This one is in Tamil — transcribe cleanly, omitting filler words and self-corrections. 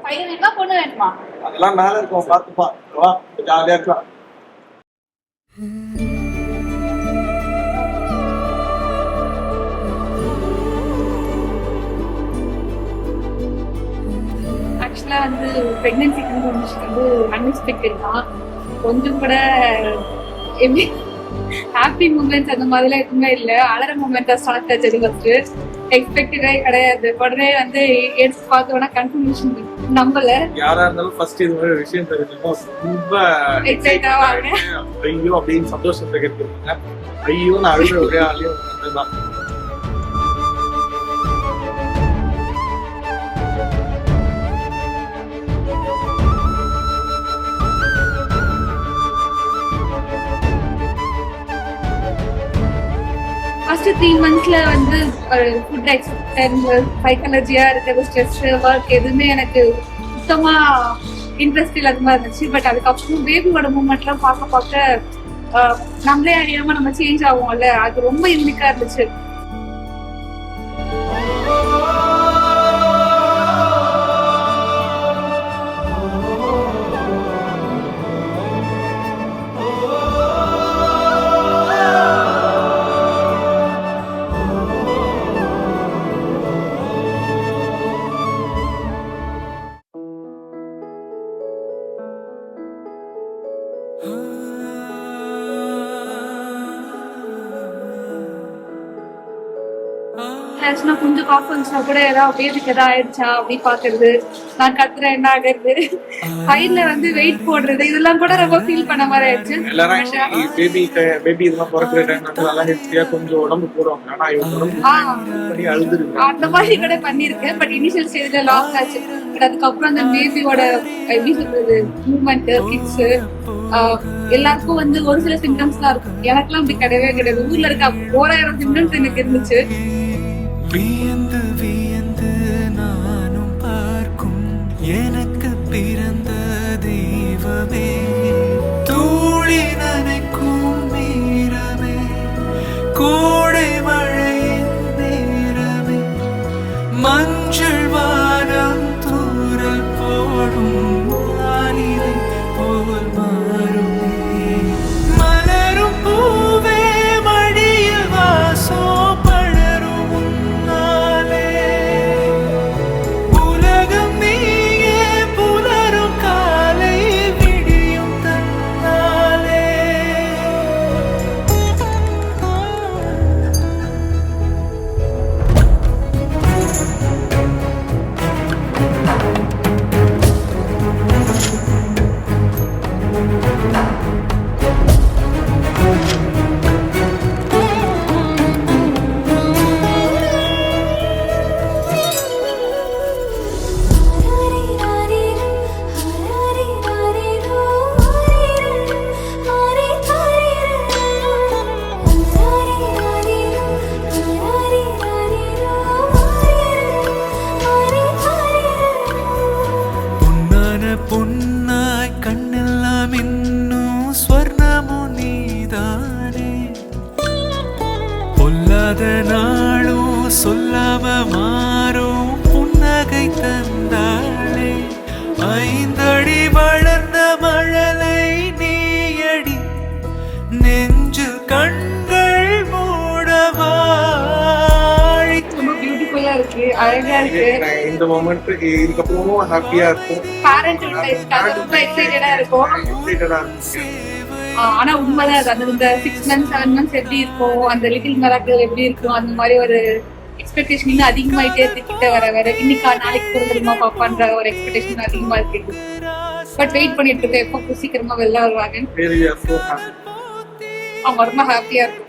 பையன் வேணுமா பொண்ணு வேணுமா? அதெல்லாம் மேல இருக்கும், பாத்துப்பா. வா, ஜாலியா இருக்கலாம். ஆக்சுவலா வந்து பிரெக்னன்சி கன்ஃபர்மேஷன் வந்து அன்எக்ஸ்பெக்டட் தான். கொஞ்சம் கூட எப்படி ஹாப்பி மூமெண்ட்ஸ் அந்த மாதிரிலாம் எதுவுமே இல்லை. அலற மூமெண்ட் தான் ஸ்டார்ட் ஆச்சு. ஃபர்ஸ்ட் எக்ஸ்பெக்டடே கிடையாது. உடனே வந்து எடுத்து பார்த்தோன்னா கன்ஃபர்மேஷன் நம்பல. யாரா இருந்தாலும் ஃபர்ஸ்ட் இது மாதிரி விஷயம் தெரிஞ்சுக்கோ, ரொம்ப எக்ஸைட் ஆவாங்க. ஐயோ அப்படின்னு சந்தோஷத்தை கேட்டுருக்காங்க. ஐயோ நான் அழுகிற ஒரே ஆளையும் தான். ஃபர்ஸ்ட் 3 monthsல வந்து ஃபுட் எக்ஸ்பெக்டன்ஸ், சைக்காலஜியா இருக்கிறது, ஸ்ட்ரெஸ், ஒர்க் எதுவுமே எனக்கு சுத்தமா இன்ட்ரெஸ்ட் இல்லாத மாதிரி இருந்துச்சு. பட் அதுக்கப்புறம் பேபியோட மூமெண்ட்லாம் பார்க்க நம்மளே அறியாம நம்ம சேஞ்ச் ஆகும்ல, அது ரொம்ப யூனிக்கா இருந்துச்சு. கொஞ்சம் காஃப் வந்துச்சுனா கூட ஏதாவது பேபிக்கு ஏதாவது ஆயிடுச்சா அப்படி பாக்குறது, நான் கத்துறேன் என்ன ஆகுறது, சைட்ல வந்து வெயிட் போடுறது, இதெல்லாம் கூட ரொம்ப ஃபீல் பண்ண மாதிரி ஆயிடுச்சு. எல்லாரும் பேபி இதெல்லாம் பிறக்கிற டைம் வந்து நல்லா ஹெல்த்தியா கொஞ்சம் உடம்பு போடுவாங்க. ஆனா இவங்க அழுதுருக்கு அந்த மாதிரி கூட பண்ணிருக்கேன். பட் இனிஷியல் ஸ்டேஜ்ல லாஸ் ஆச்சு. பட் அதுக்கப்புறம் அந்த பேபியோட எப்படி சொல்றது மூவ்மெண்ட், கிட்ஸ் எல்லாருக்கும் வந்து ஒரு சில சிம்டம்ஸ் தான் இருக்கும். எனக்குலாம் அப்படி கிடையவே கிடையாது. ஊர்ல இருக்க 1000 சிம்டம்ஸ் எனக்கு இருந்துச்சு. வியந்து வியந்து நானும் பார்க்கும் எனக்கு பிறந்த தெய்வமே, தூளி நனைக்கும் நேரமே, கோடை மழையின் நேரமே, மஞ்சள் வானம் தூரல் போடும் வானிலை போல் மாறுமே, மலரும் பூவே மடியில் வாசோ பொன்னாய் கண்ணெல்லாம் இன்னும் ஸ்வர்ணமும் நீதானே, பொல்லாத நாளும் சொல்லாம மாறும் புன்னகை தந்தாளே, 5 அடி வளர்ந்த மழலை நீயடி, நெஞ்சு கண்கள் மூடவா. இருக்கு, அழகா இருக்கு. இந்த மொமெண்ட் இதுக்கப்புறமும் ஹாப்பியா இருக்கும். ரொம்ப எக்ஸைட்டடா இருக்கும். ஆனா உண்மைதான் அது. அந்த 6 months 7 months எப்படி இருக்கும், அந்த லிட்டில் மிராக்கிள் எப்படி இருக்கும், அந்த மாதிரி ஒரு எக்ஸ்பெக்டேஷன் இன்னும் அதிகமாயிட்டே இருக்கு. கிட்ட வர இன்னைக்கு நாளைக்கு பொருந்தமா பாப்பான்ற ஒரு எக்ஸ்பெக்டேஷன் அதிகமா இருக்கு. பட் வெயிட் பண்ணிட்டு இருக்கேன் எப்போ சீக்கிரமா வெளில வருவாங்க. அவங்க ரொம்ப ஹாப்பியா இருக்கு.